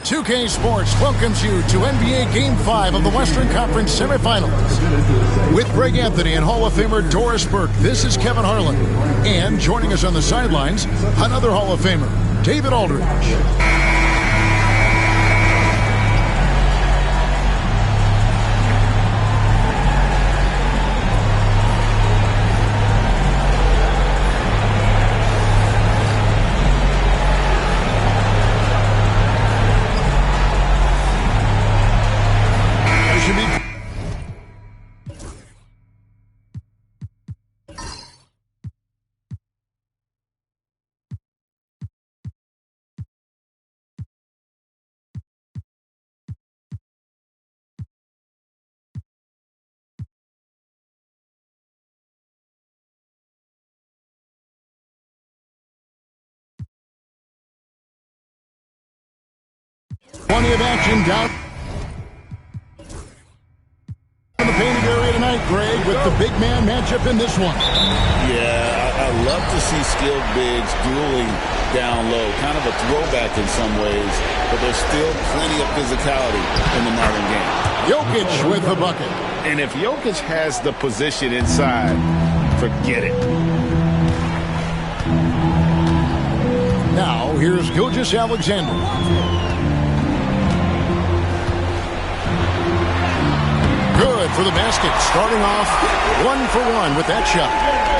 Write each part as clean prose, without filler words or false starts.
2K Sports welcomes you to NBA Game 5 of the Western Conference semifinals. With Greg Anthony and Hall of Famer Doris Burke, this is Kevin Harlan. And joining us on the sidelines, another Hall of Famer, David Aldridge. Plenty of action down in the painted area tonight, Greg, with the big man matchup in this one. Yeah, I love to see skilled bigs dueling down low. Kind of a throwback in some ways, but there's still plenty of physicality in the modern game. Jokic with the bucket. And if Jokic has the position inside, forget it. Now, here's Gilgeous-Alexander. Good for the basket, starting off 1-for-1 with that shot.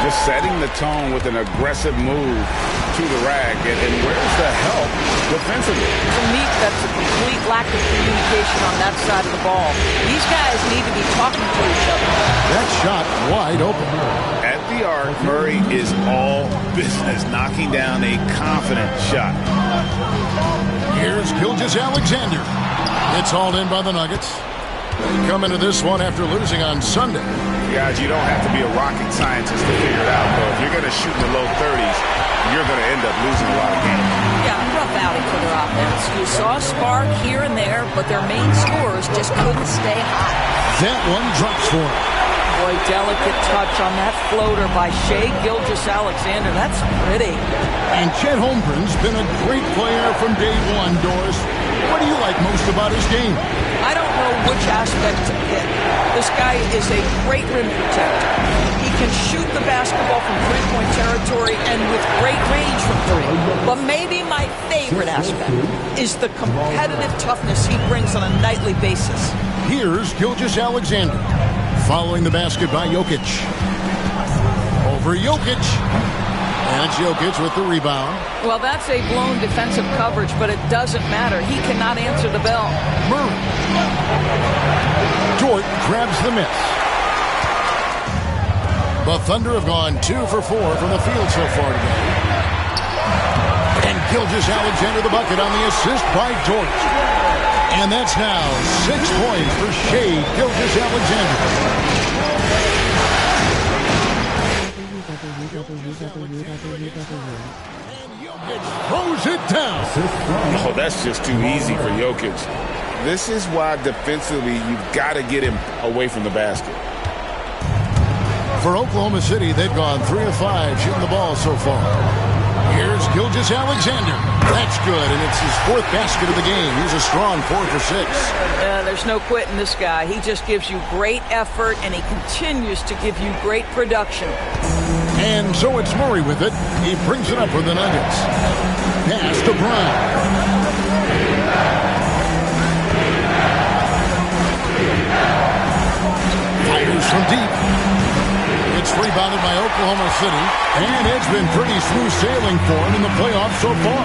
Just setting the tone with an aggressive move to the rack. And where's the help defensively? For me, that's a complete lack of communication on that side of the ball. These guys need to be talking to each other. That shot wide open. At the arc, Murray is all business, knocking down a confident shot. Here's Gilgeous-Alexander. It's hauled in by the Nuggets. They come into this one after losing on Sunday. Guys, you don't have to be a rocket scientist to figure it out, though. If you're going to shoot in the low 30s, you're going to end up losing a lot of games. Yeah, rough outing for their offense. You saw a spark here and there, but their main scorers just couldn't stay hot. That one drops for him. Boy, delicate touch on that floater by Shai Gilgeous-Alexander. That's pretty. And Chet Holmgren's been a great player from day one, Doris. What do you like most about his game? I don't know which aspect to pick. This guy is a great rim protector. He can shoot the basketball from three-point territory and with great range from three. But maybe my favorite aspect is the competitive toughness he brings on a nightly basis. Here's Gilgeous-Alexander. Following the basket by Jokic. Over Jokic. And it's Jokic with the rebound. Well, that's a blown defensive coverage, but it doesn't matter. He cannot answer the bell. Murray. Dort grabs the miss. The Thunder have gone 2 for 4 from the field so far today. And Gilgeous-Alexander the bucket on the assist by Dort. And that's now 6 points for Shai Gilgeous-Alexander. Throws it down. Oh, that's just too easy for Jokic. This is why defensively you've got to get him away from the basket. For Oklahoma City, they've gone 3 of 5 shooting the ball so far. Here's Gilgeous-Alexander. That's good, and it's his 4th basket of the game. He's a strong 4 for 6. There's no quitting this guy. He just gives you great effort, and he continues to give you great production. And so it's Murray with it. He brings it up for the Nuggets. Pass to Brown. Fires from deep. It's rebounded by Oklahoma City, and it's been pretty smooth sailing for them in the playoffs so far.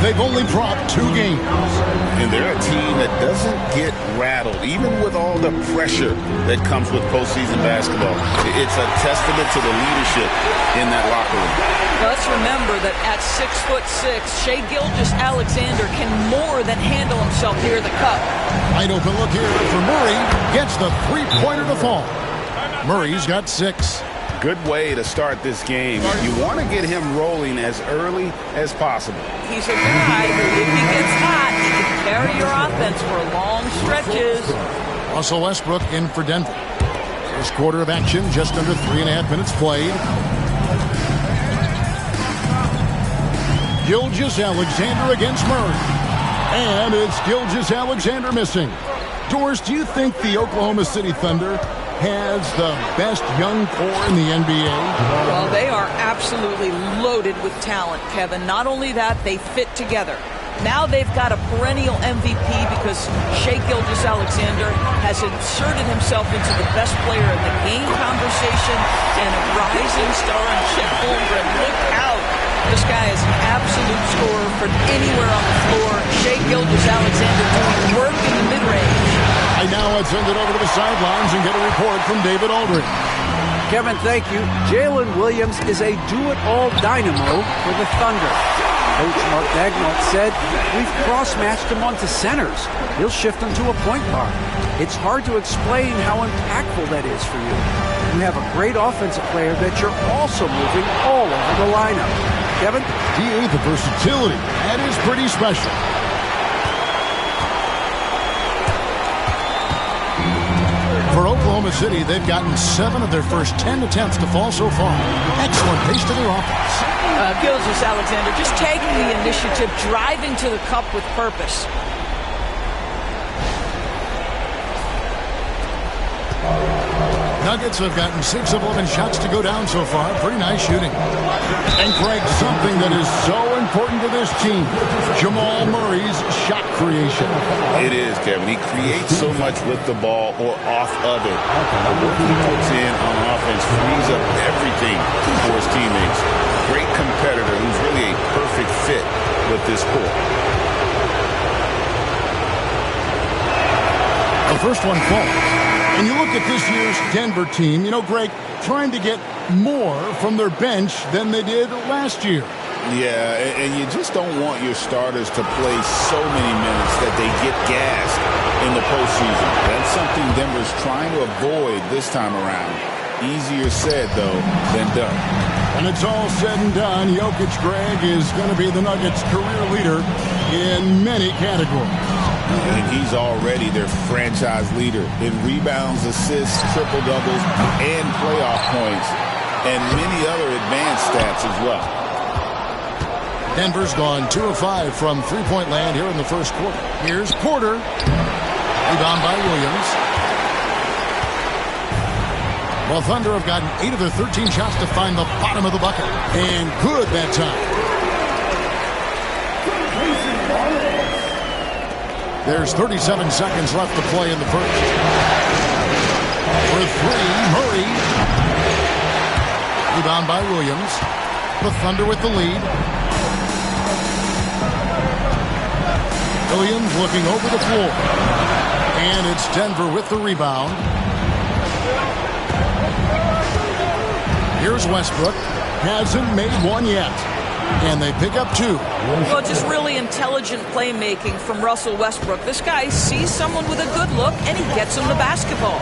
They've only dropped 2 games. And they're a team that doesn't get rattled, even with all the pressure that comes with postseason basketball. It's a testament to the leadership in that locker room. Let's remember that at 6'6", Shai Gilgeous-Alexander can more than handle himself near the cup. Wide open look here for Murray. Gets the three-pointer to fall. Murray's got 6. Good way to start this game. You want to get him rolling as early as possible. He's a guy who, if he gets hot, he can carry your offense for long stretches. Russell Westbrook in for Denver. First quarter of action, just under 3.5 minutes played. Gilgeous-Alexander against Murray. And it's Gilgeous-Alexander missing. Doris, do you think the Oklahoma City Thunder has the best young core in the NBA? Well, they are absolutely loaded with talent, Kevin. Not only that, they fit together. Now they've got a perennial MVP because Shai Gilgeous-Alexander has inserted himself into the best player in the game conversation and a rising star in Chet Holmgren. Look out. This guy is an absolute scorer from anywhere on the floor. Shai Gilgeous-Alexander doing work in the mid-range. And now let's send it over to the sidelines and get a report from David Aldridge. Kevin, thank you. Jalen Williams is a do-it-all dynamo for the Thunder. Coach Mark Dagnall said, we've cross-matched him onto centers. He'll shift him to a point guard. It's hard to explain how impactful that is for you. You have a great offensive player that you're also moving all over the lineup. Kevin? The versatility. That is pretty special. For Oklahoma City, they've gotten 7 of their first 10 attempts to fall so far. Excellent pace to their offense. Gilgeous-Alexander just taking the initiative, driving to the cup with purpose. Nuggets have gotten 6 of 11 shots to go down so far. Pretty nice shooting. And Craig, something that is so important to this team, Jamal Murray's shot creation. It is, Kevin. He creates so much with the ball or off of it. The work he puts in on offense frees up everything for his teammates. Great competitor who's really a perfect fit with this court. The first one falls. And you look at this year's Denver team, Greg, trying to get more from their bench than they did last year. Yeah, and you just don't want your starters to play so many minutes that they get gassed in the postseason. That's something Denver's trying to avoid this time around. Easier said, though, than done. When it's all said and done, Jokic, Greg, is going to be the Nuggets' career leader in many categories. And he's already their franchise leader in rebounds, assists, triple-doubles, and playoff points, and many other advanced stats as well. Denver's gone 2 of 5 from three-point land here in the first quarter. Here's Porter. Rebound by Williams. Well, Thunder have gotten 8 of their 13 shots to find the bottom of the bucket. And good that time. There's 37 seconds left to play in the first. For 3, Murray. Rebound by Williams. The Thunder with the lead. Williams looking over the floor. And it's Denver with the rebound. Here's Westbrook. Hasn't made one yet. And they pick up 2. Well, just really intelligent playmaking from Russell Westbrook. This guy sees someone with a good look, and he gets him the basketball.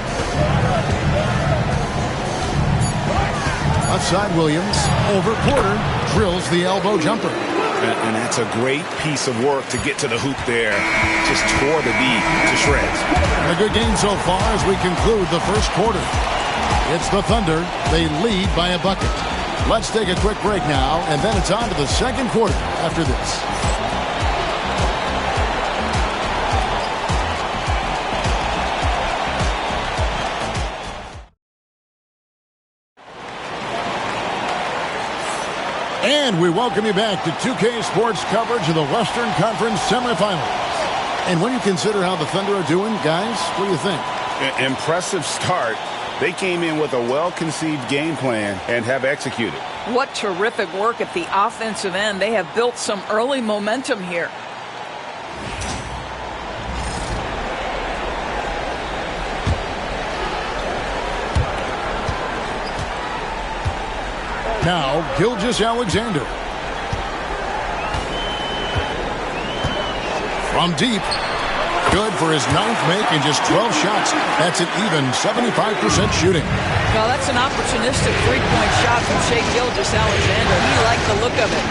Left side, Williams. Over Porter. Drills the elbow jumper. And that's a great piece of work to get to the hoop there. Just tore the D to shreds. A good game so far as we conclude the first quarter. It's the Thunder. They lead by a bucket. Let's take a quick break now, and then it's on to the second quarter after this. And we welcome you back to 2K Sports coverage of the Western Conference semifinals. And when you consider how the Thunder are doing, guys, what do you think? Impressive start. They came in with a well-conceived game plan and have executed. What terrific work at the offensive end. They have built some early momentum here. Now, Gilgeous-Alexander. From deep. Good for his 9th make in just 12 shots. That's an even 75% shooting. Well, that's an opportunistic three-point shot from Shai Gilgeous-Alexander. He liked the look of it.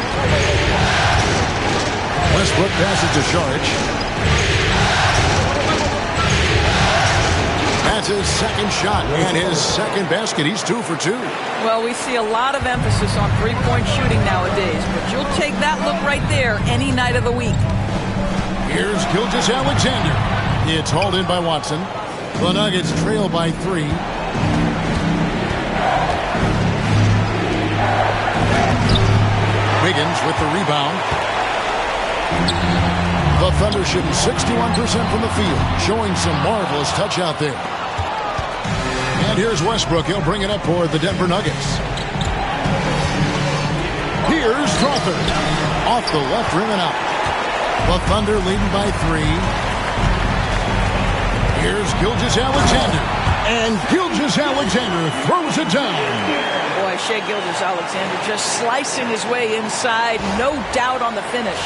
Westbrook passes to Saric. That's his second shot and his second basket. He's 2 for 2. Well, we see a lot of emphasis on three-point shooting nowadays, but you'll take that look right there any night of the week. Here's Gilgeous-Alexander. It's hauled in by Watson. The Nuggets trail by 3. Wiggins with the rebound. The Thunder shooting 61% from the field, showing some marvelous touch out there. And here's Westbrook. He'll bring it up for the Denver Nuggets. Here's Crawford. Off the left rim and out. The Thunder leading by 3. Here's Gilgeous-Alexander. And Gilgeous-Alexander throws it down. Boy, Shai Gilgeous-Alexander just slicing his way inside. No doubt on the finish.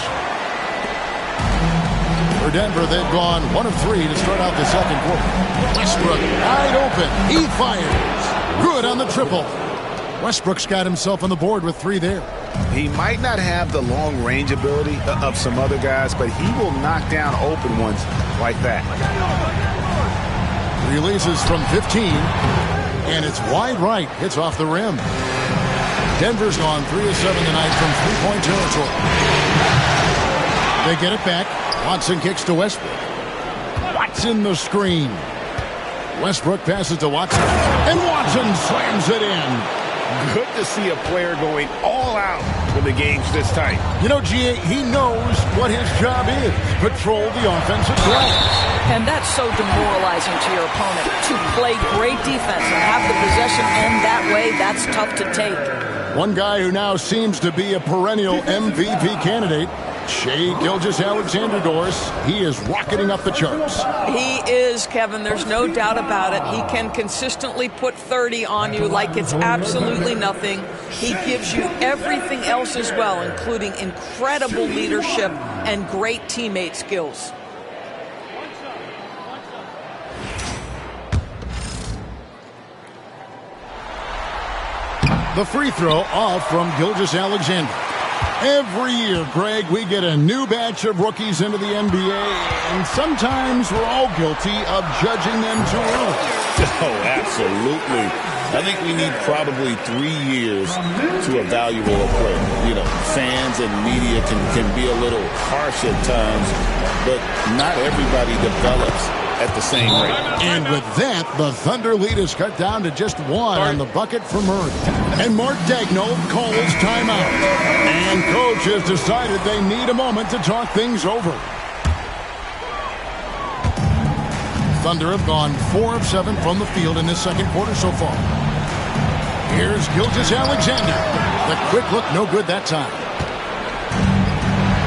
For Denver, they've gone 1 of 3 to start out the second quarter. Westbrook wide open. He fires. Good on the triple. Westbrook's got himself on the board with 3 there. He might not have the long range ability of some other guys, but he will knock down open ones like that. Releases from 15, and it's wide right. Hits off the rim. Denver's gone 3 of 7 tonight from three-point territory. They get it back. Watson kicks to Westbrook. Watson the screen. Westbrook passes to Watson, and Watson slams it in. Good to see a player going all out when the game's this tight. You know, G.A., he knows what his job is. Patrol the offensive glass. And that's so demoralizing to your opponent. To play great defense and have the possession end that way, that's tough to take. One guy who now seems to be a perennial MVP candidate, Shai Gilgeous-Alexander, Doris. He is rocketing up the charts. He is, Kevin. There's no doubt about it. He can consistently put 30 on you like it's absolutely nothing. He gives you everything else as well, including incredible leadership and great teammate skills. The free throw off from Gilgeous-Alexander. Every year, Greg, we get a new batch of rookies into the NBA, and sometimes we're all guilty of judging them too early. Oh, absolutely. I think we need probably 3 years to evaluate a player. You know, fans and media can be a little harsh at times, but not everybody develops at the same rate. And with that, the Thunder lead is cut down to just 1 on the bucket for Murray. And Mark Daigneault calls timeout. And coach has decided they need a moment to talk things over. Thunder have gone 4 of 7 from the field in this second quarter so far. Here's Gilgeous-Alexander. The quick look, no good that time.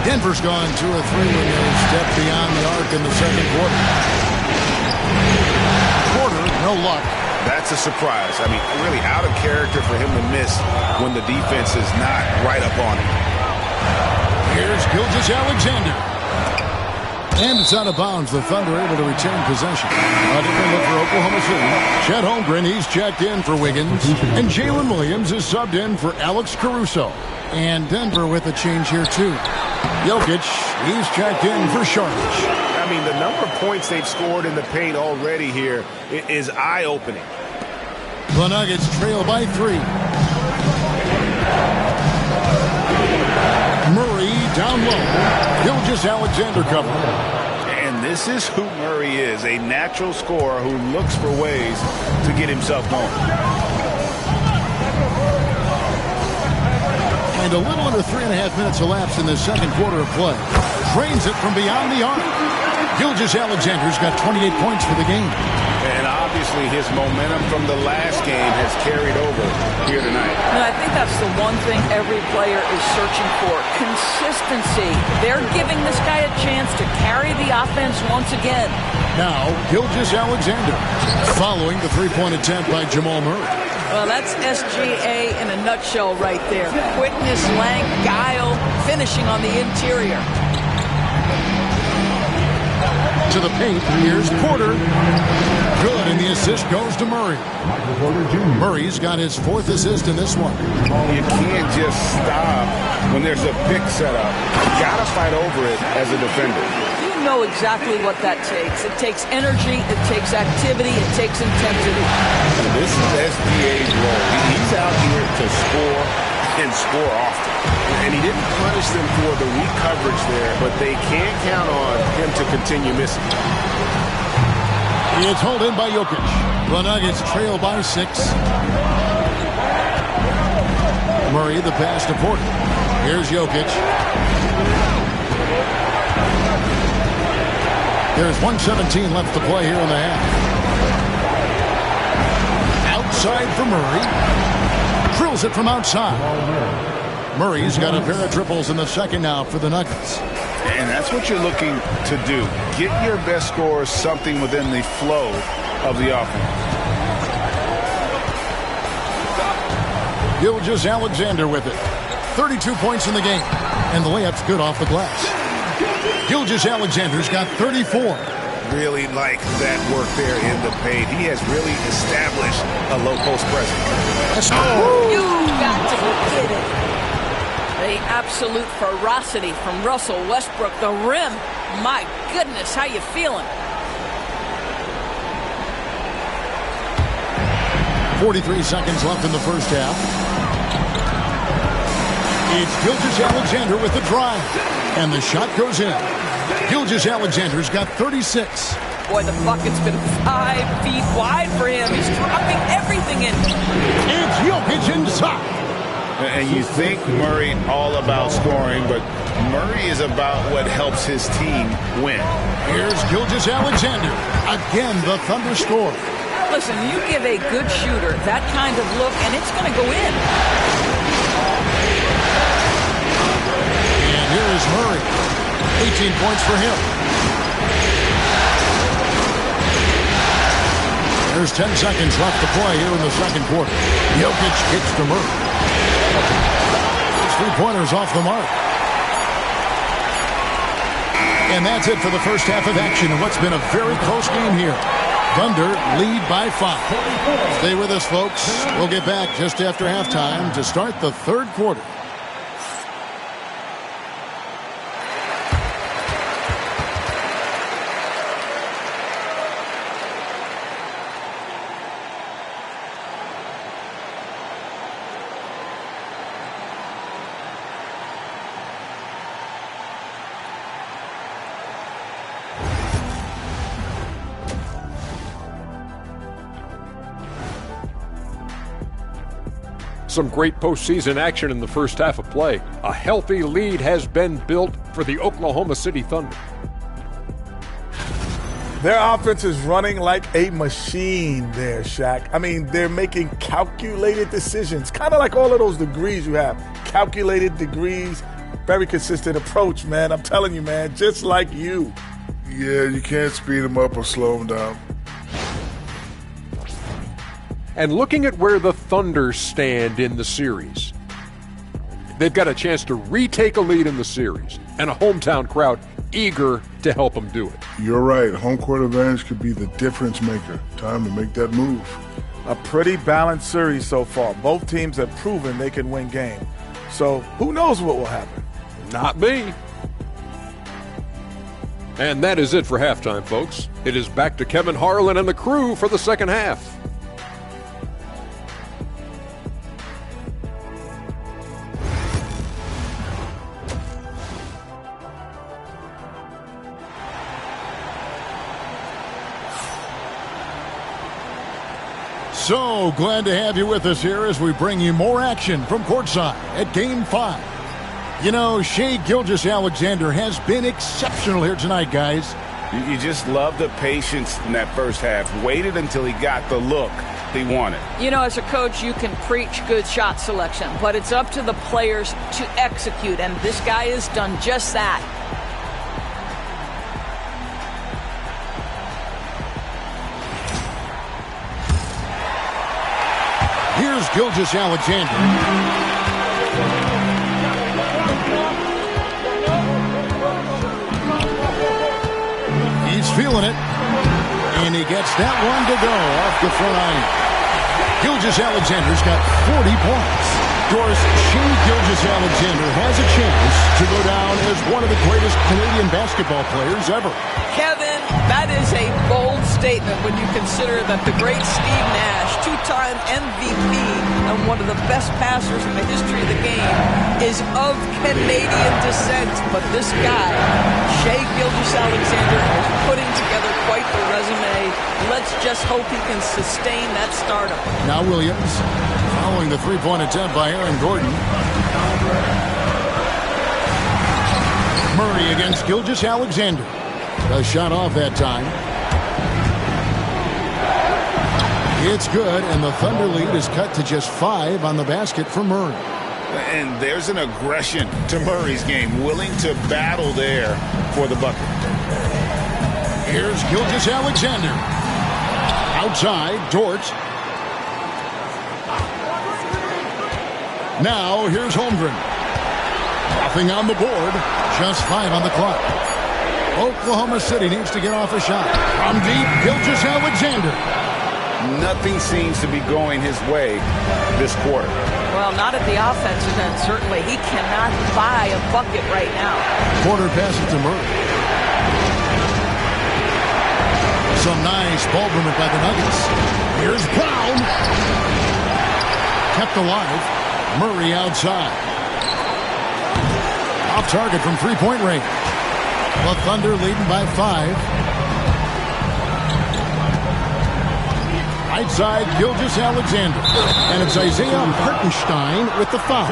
Denver's gone 2 of 3 when they step beyond the arc in the second quarter. No luck. That's a surprise. I mean, really out of character for him to miss when the defense is not right up on him. Here's Gilgeous-Alexander. And it's out of bounds. The Thunder able to retain possession. A different look for Oklahoma City. Chet Holmgren, he's checked in for Wiggins. And Jalen Williams is subbed in for Alex Caruso. And Denver with a change here, too. Jokic, he's checked in for Sharp. I mean, the number of points they've scored in the paint already here is eye-opening. The Nuggets trail by 3. Murray down low. Gilgeous-Alexander cover. And this is who Murray is, a natural scorer who looks for ways to get himself going. And a little under 3.5 minutes elapsed in the second quarter of play. Drains it from beyond the arc. Gilgeous-Alexander's got 28 points for the game. And obviously his momentum from the last game has carried over here tonight. And I think that's the one thing every player is searching for. Consistency. They're giving this guy a chance to carry the offense once again. Now, Gilgeous-Alexander following the three-point attempt by Jamal Murray. Well, that's SGA in a nutshell right there. Quickness, length, guile, finishing on the interior. To the paint, here's Porter. Good, and the assist goes to Murray. Murray's got his 4th assist in this one. You can't just stop when there's a pick set up. You gotta fight over it as a defender. You know exactly what that takes. It takes energy, it takes activity, it takes intensity. And this is SGA's role. He's out here to score and score often. And he didn't punish them for the weak coverage there, but they can't count on him to continue missing. It's hauled in by Jokic. The Nuggets trail by 6. Murray, the pass to Porter. Here's Jokic. There's 1:17 left to play here in the half. Outside for Murray. Drills it from outside. Murray's got a pair of triples in the second now for the Nuggets. And that's what you're looking to do. Get your best scorers something within the flow of the offense. Gilgeous-Alexander with it. 32 points in the game. And the layup's good off the glass. Gilgeous-Alexander's got 34. Really like that work there in the paint. He has really established a low post presence. You got to be kidding. The absolute ferocity from Russell Westbrook. The rim. My goodness, how you feeling? 43 seconds left in the first half. It's Gilgeous-Alexander with the drive. And the shot goes in. Gilgeous-Alexander's got 36. Boy, the bucket's been 5 feet wide for him. He's dropping everything in. It's Jokic inside. And you think Murray all about scoring, but Murray is about what helps his team win. Here's Gilgeous-Alexander. Again, the Thunder score. Listen, you give a good shooter that kind of look, and it's going to go in. And here is Murray. 18 points for him. There's 10 seconds left to play here in the second quarter. Jokic hits to Murray. His three-pointers off the mark. And that's it for the first half of action in what's been a very close game here. Thunder lead by 5. Stay with us, folks. We'll get back just after halftime to start the third quarter. Some great postseason action in the first half of play. A healthy lead has been built for the Oklahoma City Thunder. Their offense is running like a machine there, Shaq. I mean, they're making calculated decisions, kind of like all of those degrees you have. Calculated degrees, very consistent approach, man. I'm telling you, man, just like you. Yeah, you can't speed them up or slow them down. And looking at where the Thunder stand in the series, they've got a chance to retake a lead in the series and a hometown crowd eager to help them do it. You're right. Home court advantage could be the difference maker. Time to make that move. A pretty balanced series so far. Both teams have proven they can win games. So who knows what will happen? Not me. And that is it for halftime, folks. It is back to Kevin Harlan and the crew for the second half. So glad to have you with us here as we bring you more action from courtside at Game 5. You know, Shai Gilgeous-Alexander has been exceptional here tonight, guys. You just love the patience in that first half. Waited until he got the look he wanted. You know, as a coach, you can preach good shot selection, but it's up to the players to execute, and this guy has done just that. Here's Gilgeous-Alexander. He's feeling it. And he gets that one to go off the front iron. Gilgeous-Alexander's got 40 points. Doris, Shai Gilgeous-Alexander has a chance to go down as one of the greatest Canadian basketball players ever. Kevin, that is a bold understatement when you consider that the great Steve Nash, two-time MVP and one of the best passers in the history of the game, is of Canadian descent. But this guy, Shai Gilgeous-Alexander, is putting together quite the resume. Let's just hope he can sustain that stardom. Now Williams, following the three-point attempt by Aaron Gordon. Murray against Gilgeous-Alexander. A shot off that time. It's good, and the Thunder lead is cut to just 5 on the basket for Murray. And there's an aggression to Murray's game, willing to battle there for the bucket. Here's Gilgeous-Alexander. Outside, Dort. Now, here's Holmgren. Nothing on the board. Just 5 on the clock. Oklahoma City needs to get off a shot. From deep, Gilgeous-Alexander. Nothing seems to be going his way this quarter. Well, not at the offensive end, certainly. He cannot buy a bucket right now. Porter passes to Murray. Some nice ball movement by the Nuggets. Here's Brown. Kept alive. Murray outside. Off target from three-point range. The Thunder leading by 5. Right side, Gilgeous-Alexander. And it's Isaiah Hartenstein with the foul.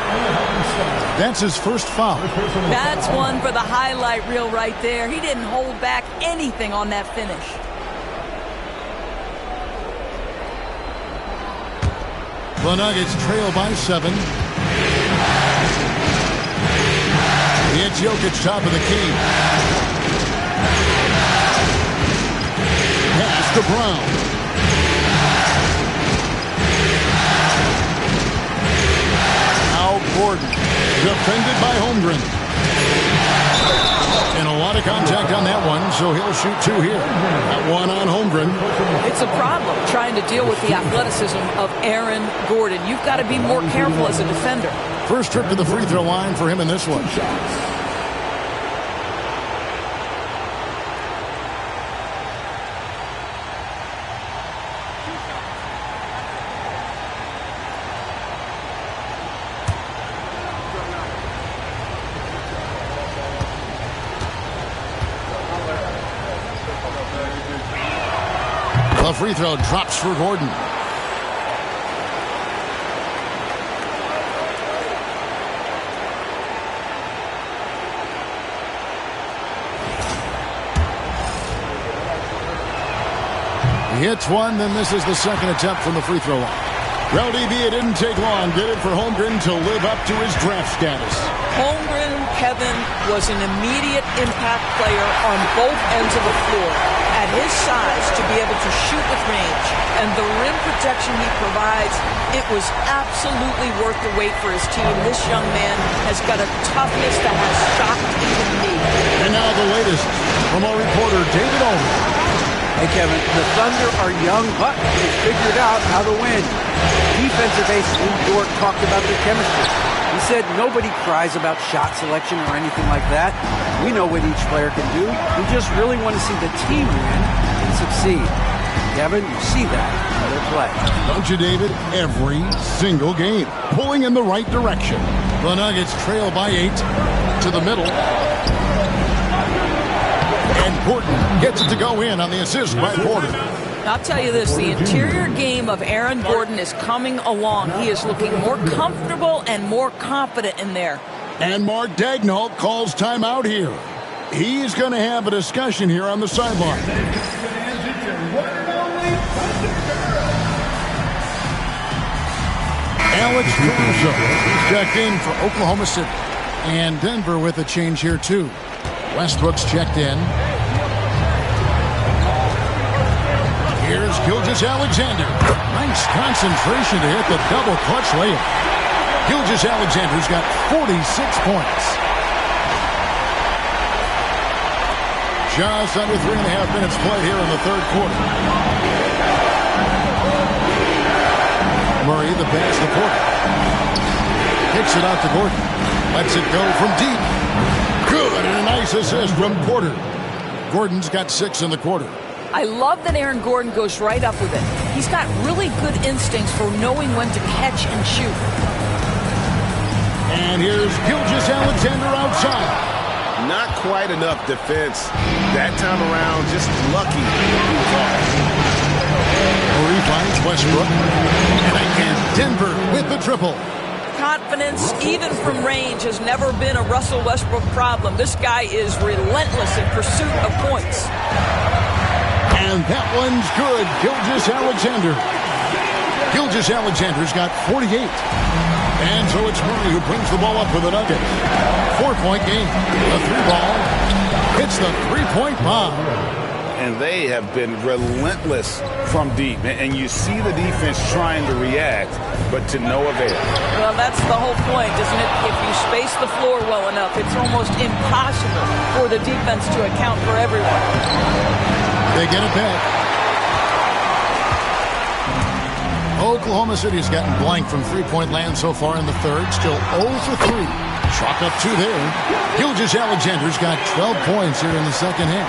That's his first foul. That's one for the highlight reel right there. He didn't hold back anything on that finish. The Nuggets trail by 7. It's Jokic, top of the key. Pass to Brown. Now Gordon, defended by Holmgren. And a lot of contact on that one, so he'll shoot 2 here. That one on Holmgren. It's a problem trying to deal with the athleticism of Aaron Gordon. You've got to be more careful as a defender. First trip to the free throw line for him in this one. The free throw drops for Gordon. He hits one, then this is the second attempt from the free throw line. Well, DB, it didn't take long, did it, for Holmgren to live up to his draft status? Holmgren, Kevin, was an immediate impact player on both ends of the floor. At his size, to be able to shoot with range and the rim protection he provides, it was absolutely worth the wait for his team. This young man has got a toughness that has shocked even me. And now the latest from our reporter, David Ulrich. Hey, Kevin, the Thunder are young, but they figured out how to win. Defensive ace Lou Dort talked about their chemistry. He said nobody cries about shot selection or anything like that. We know what each player can do. We just really want to see the team win and succeed. Kevin, you see that in their play. Don't you, David? Every single game. Pulling in the right direction. The Nuggets trail by 8 to the middle. And Gordon gets it to go in on the assist by Porter. I'll tell you this, the interior game of Aaron Gordon is coming along. He is looking more comfortable and more confident in there. And Mark Daigneault calls timeout here. He's going to have a discussion here on the sideline. Alex Caruso checked in for Oklahoma City. And Denver with a change here, too. Westbrook's checked in. Here's Gilgeous-Alexander. Nice concentration to hit the double clutch layup. Gilgeous-Alexander's got 46 points. Just under 3.5 minutes played here in the third quarter. Murray, the pass to Porter. Kicks it out to Gordon. Lets it go from deep. Good, and a nice assist from Porter. Gordon's got 6 in the quarter. I love that Aaron Gordon goes right up with it. He's got really good instincts for knowing when to catch and shoot. And here's Gilgeous-Alexander outside. Not quite enough defense that time around. Just lucky he was off. Murray finds Westbrook. And again, Denver with the triple. Confidence, even from range, has never been a Russell Westbrook problem. This guy is relentless in pursuit of points. And that one's good. Gilgeous-Alexander. Gilgeous-Alexander's got 48. And so it's Murray who brings the ball up for the Nuggets. 4-point game. The three ball hits the three-point bomb. And they have been relentless from deep. And you see the defense trying to react, but to no avail. Well, that's the whole point, isn't it? If you space the floor well enough, it's almost impossible for the defense to account for everyone. They get it back. Oklahoma City has gotten blank from three-point land so far in the third. Still 0 for 3. Chalk up 2 there. Gilgeous-Alexander's got 12 points here in the second half.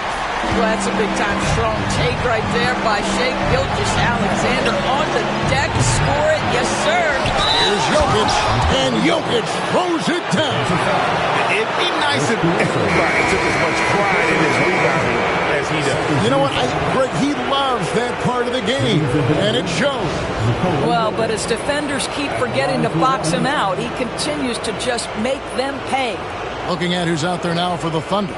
Well, that's a big-time strong take right there by Shai Gilgeous-Alexander on the deck. Score it, yes, sir. Here's Jokic, and Jokic throws it down. It'd be nice if everybody took as much pride in his rebounding as he does. You know what, Greg, he loves that part of the game, and it shows. Well, but as defenders keep forgetting to box him out, he continues to just make them pay. Looking at who's out there now for the Thunder.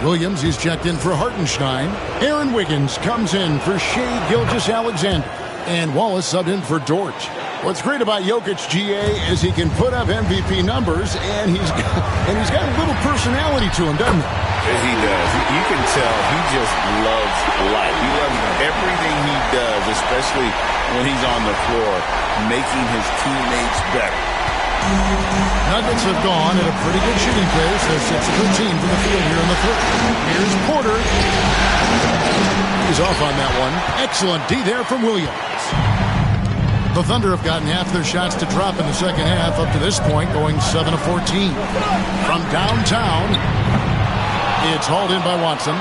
Williams, he's checked in for Hartenstein. Aaron Wiggins comes in for Shai Gilgeous-Alexander. And Wallace subbed in for Dort. What's great about Jokic, GA, is he can put up MVP numbers, and he's got a little personality to him, doesn't he? He does. You can tell he just loves life. He loves everything he does, especially when he's on the floor, making his teammates better. Nuggets have gone at a pretty good shooting pace. They're 6 of 13 from the field here in the third. Here's Porter. He's off on that one. Excellent D there from Williams. The Thunder have gotten half their shots to drop in the second half up to this point, going 7 of 14. From downtown, it's hauled in by Watson.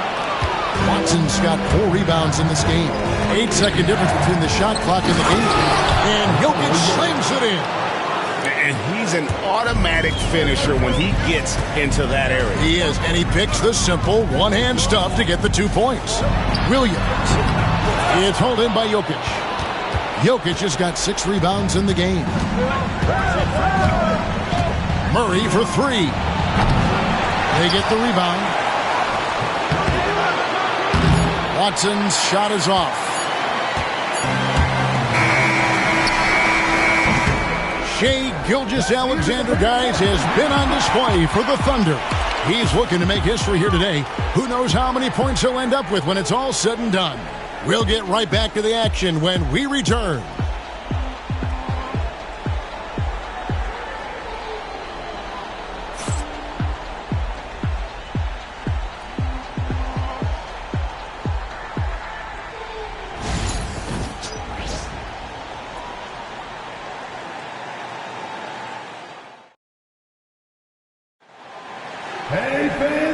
Watson's got 4 rebounds in this game. 8-second difference between the shot clock and the game. And Jokic slams it in. And he's an automatic finisher when he gets into that area. He is, and he picks the simple one-hand stuff to get the 2 points. Williams. It's hauled in by Jokic. Jokic has got 6 rebounds in the game. Murray for 3. They get the rebound. Watson's shot is off. Shai Gilgeous-Alexander, guys, has been on display for the Thunder. He's looking to make history here today. Who knows how many points he'll end up with when it's all said and done. We'll get right back to the action when we return.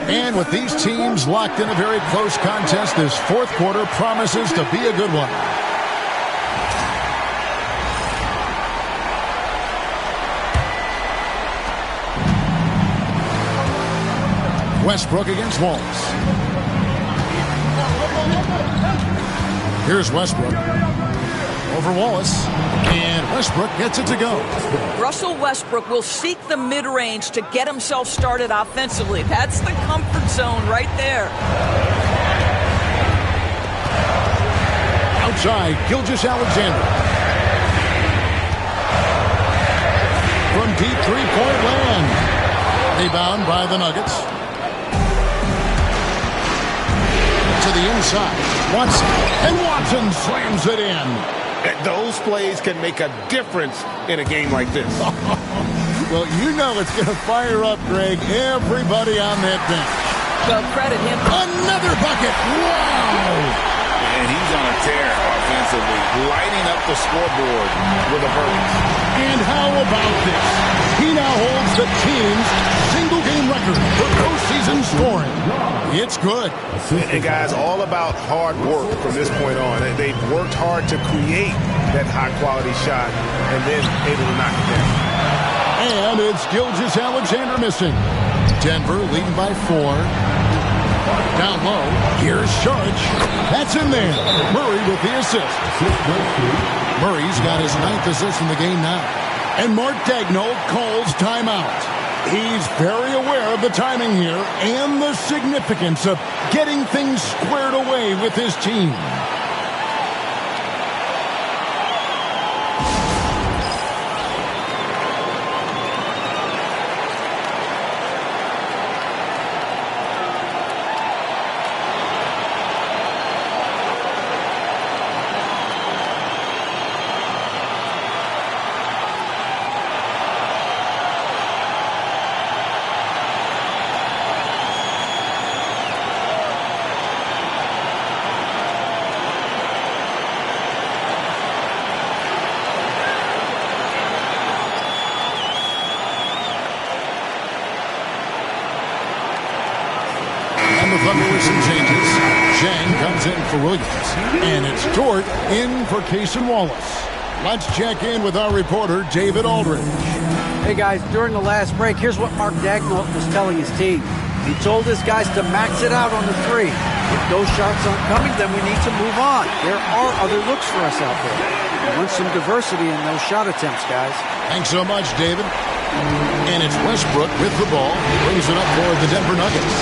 And with these teams locked in a very close contest, this fourth quarter promises to be a good one. Westbrook against Wallace. Here's Westbrook. Over Wallace. And Westbrook gets it to go. Russell Westbrook will seek the mid-range to get himself started offensively. That's the comfort zone right there. Outside, Gilgeous-Alexander. From deep three-point land. Rebound by the Nuggets. To the inside. Watson. And Watson slams it in. Those plays can make a difference in a game like this. Well, you know it's going to fire up, Greg, everybody on that bench. Well, credit him. Another bucket. Wow. And he's on a tear offensively, lighting up the scoreboard with a burst. And how about this? He now holds the team's single-game record for postseason scoring. It's good. And guys, all about hard work from this point on. They've worked hard to create that high-quality shot and then able to knock it down. And it's Gilgeous-Alexander missing. Denver leading by 4. Down low, here's Sharch. That's in there. Murray with the assist. Murray's got his 9th assist in the game now. And Mark Daigneault calls timeout. He's very aware of the timing here and the significance of getting things squared away with his team. The Thunder with some changes. Zhang comes in for Williams. And it's Dort in for Cason Wallace. Let's check in with our reporter, David Aldridge. Hey, guys, during the last break, here's what Mark Daigneault was telling his team. He told his guys to max it out on the 3. If those shots aren't coming, then we need to move on. There are other looks for us out there. We want some diversity in those shot attempts, guys. Thanks so much, David. And it's Westbrook with the ball. Brings it up for the Denver Nuggets.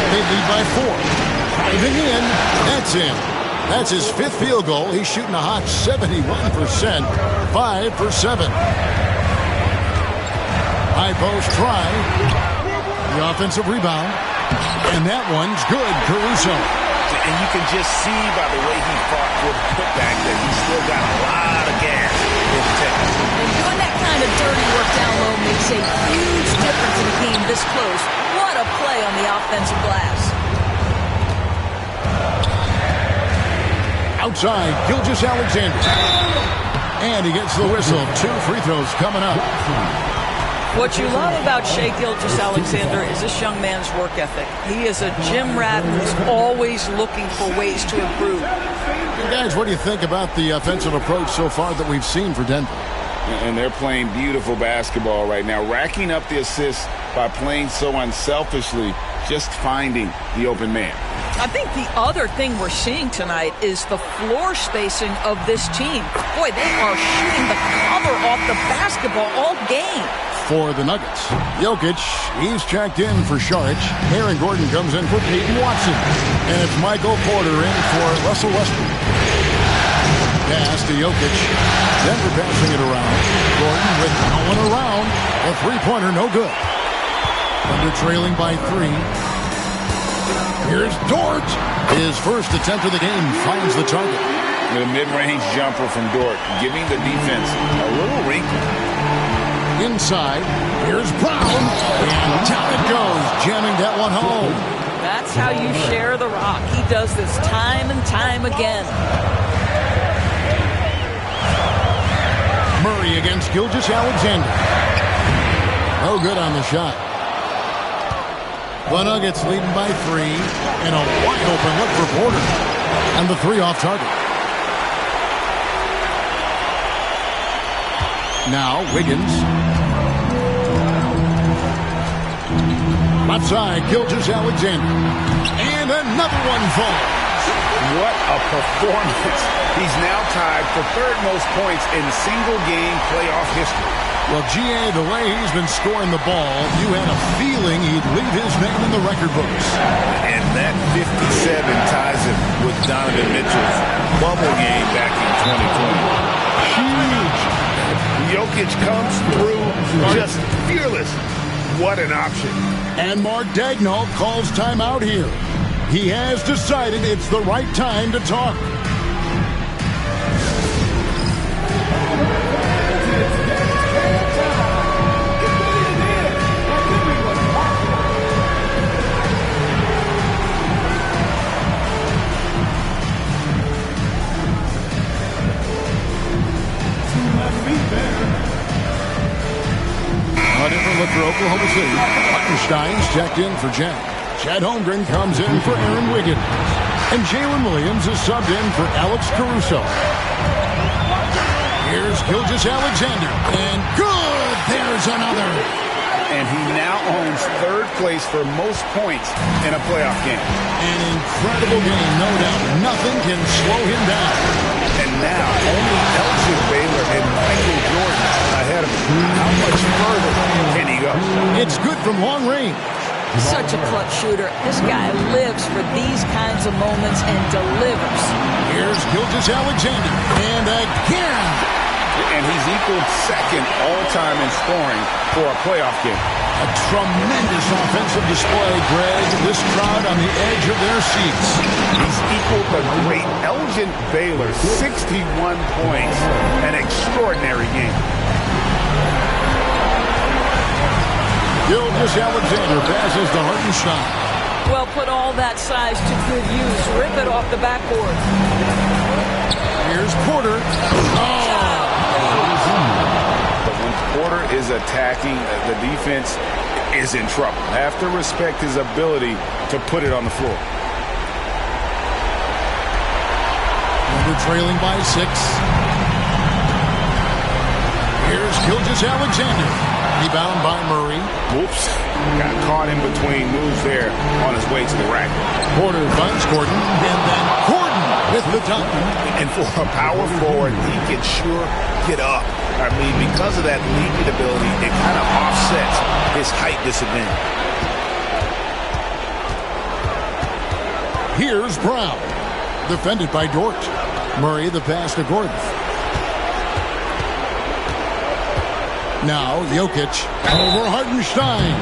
They lead by 4. Driving in. That's in. That's his 5th field goal. He's shooting a hot 71%. 5 for 7. High post try. The offensive rebound. And that one's good. Caruso. And you can just see by the way he fought for the putback that he's still got a lot of gas in the tank. And doing that kind of dirty work down low makes a huge difference in a game this close. What a play on the offensive glass. Outside, Gilgeous-Alexander. And he gets the whistle. 2 free throws coming up. What you love about Shai Gilgeous-Alexander is this young man's work ethic. He is a gym rat who's always looking for ways to improve. Hey guys, what do you think about the offensive approach so far that we've seen for Denver? And they're playing beautiful basketball right now, racking up the assists by playing so unselfishly, just finding the open man. I think the other thing we're seeing tonight is the floor spacing of this team. Boy, they are shooting the cover off the basketball all game. For the Nuggets, Jokic, he's checked in for Sharch. Aaron Gordon comes in for Peyton Watson. And it's Michael Porter in for Russell Westbrook. Pass to Jokic. Denver passing it around. Gordon with no one around. A three-pointer, no good. Thunder trailing by 3. Here's Dort. His first attempt of the game finds the target. The mid-range jumper from Dort, giving the defense a little wrinkle. Inside, here's Brown, and down it goes, jamming that one home. That's how you share the rock. He does this time and time again. Murray against Gilgeous-Alexander. No good on the shot. The Nuggets leading by 3, and a wide open look for Porter. And the 3 off target. Now, Wiggins. Left side, Gilgeous-Alexander. And another one falls. What a performance. He's now tied for 3rd most points in single-game playoff history. Well, G.A., the way he's been scoring the ball, you had a feeling he'd leave his name in the record books. And that 57 ties him with Donovan Mitchell's bubble game back in 2020. Huge. Jokic comes through just fearless. What an option. And Mark Daigneault calls timeout here. He has decided it's the right time to talk. A different look for Oklahoma City. Hartenstein's checked in for Jack. Chad Holmgren comes in for Aaron Wiggins. And Jalen Williams is subbed in for Alex Caruso. Here's Gilgeous-Alexander. And good! There's another. And he now owns third place for most points in a playoff game. An incredible game, no doubt. Nothing can slow him down. And now only Elgin Baylor and Michael Jordan ahead of him. How much further can he go? It's good from long range. Such a clutch shooter. This guy lives for these kinds of moments and delivers. Here's Gilgeous-Alexander. And again. And he's equaled second all-time in scoring for a playoff game. A tremendous offensive display, Greg. This crowd on the edge of their seats. He's equaled the great Elgin Baylor, 61 points. An extraordinary game. Gilgeous-Alexander passes to Hartenstein. Well, put all that size to good use. Rip it off the backboard. Here's Porter. But when Porter is attacking, the defense is in trouble. Have to respect his ability to put it on the floor. We're trailing by 6. Here's Gilgeous-Alexander. Rebound by Murray. Whoops. Got caught in between moves there on his way to the rack. Porter finds Gordon, and then Gordon with the dunk. And for a power forward, he can sure get up. I mean, because of that leaping ability, it kind of offsets his height disadvantage. Here's Brown. Defended by Dort. Murray the pass to Gordon. Now Jokic over Hartenstein.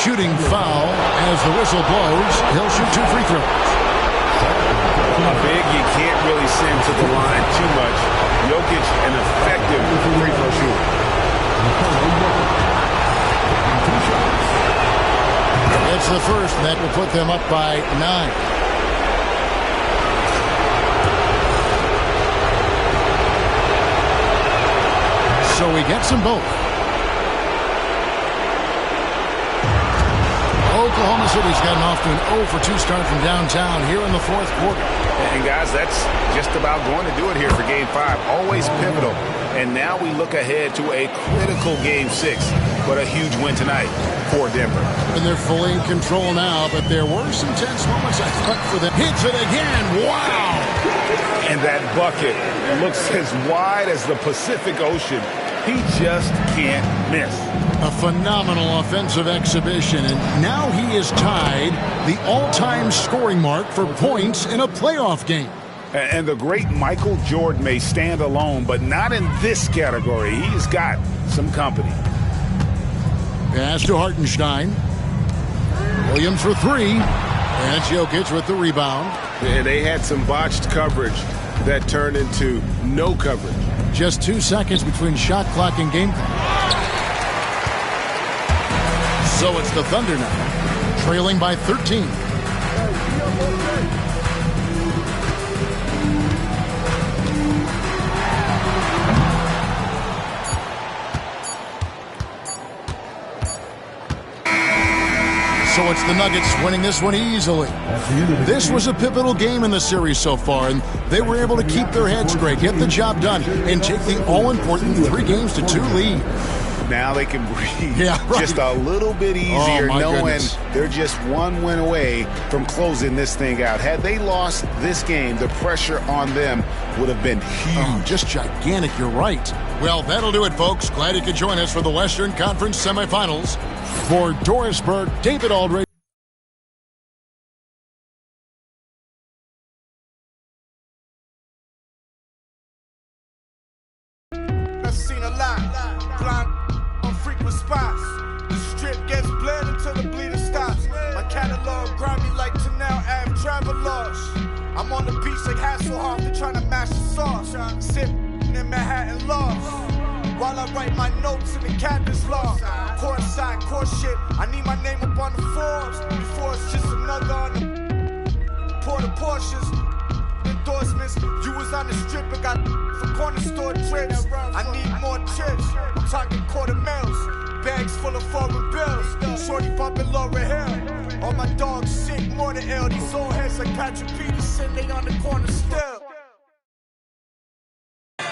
Shooting foul as the whistle blows. He'll shoot 2 free throws. A big you can't really send to the line too much. Jokic, an effective free throw shooter. That's the first, and that will put them up by 9. So he gets them both. Oklahoma City's gotten off to an 0-for-2 start from downtown here in the fourth quarter. And guys, that's just about going to do it here for Game 5. Always pivotal. And now we look ahead to a critical Game 6. But a huge win tonight for Denver. And they're fully in control now, but there were some tense moments, I thought, for them. Hits it again. Wow! And that bucket looks as wide as the Pacific Ocean. He just can't miss. A phenomenal offensive exhibition, and now he is tied the all-time scoring mark for points in a playoff game. And the great Michael Jordan may stand alone, but not in this category. He's got some company. Pass to Hartenstein. Williams for 3. And it's Jokic with the rebound. And they had some botched coverage that turned into no coverage. Just 2 seconds between shot clock and game clock. So it's the Thunder now, trailing by 13. So it's the Nuggets winning this one easily. This was a pivotal game in the series so far, and they were able to keep their heads straight, get the job done, and take the all-important 3-2 lead. Now they can breathe just a little bit easier, knowing goodness. they're just one win away from closing this thing out. Had they lost this game, the pressure on them would have been huge. Oh, just gigantic, you're right. Well, that'll do it, folks. Glad you could join us for the Western Conference semifinals. For Doris Burke, David Aldridge. I've seen a lot. Blind on frequent spots. The strip gets bled until the bleeding stops. My catalog grind me like Canal Ave travelers. I'm on the beach like Hasselhoff. They're trying to mash the sauce. Sip in Manhattan loft. While I write my notes in the captain's log. Courtside, court shit. I need my name up on the Forbes. Before it's just another on the Porter Porsches. Endorsements. You was on the strip and got for corner store trips. I need more trips. I'm talking quarter mils. Bags full of foreign bills. my dog sick, more than ill. These old heads like Patrick Peterson, they on the corner still.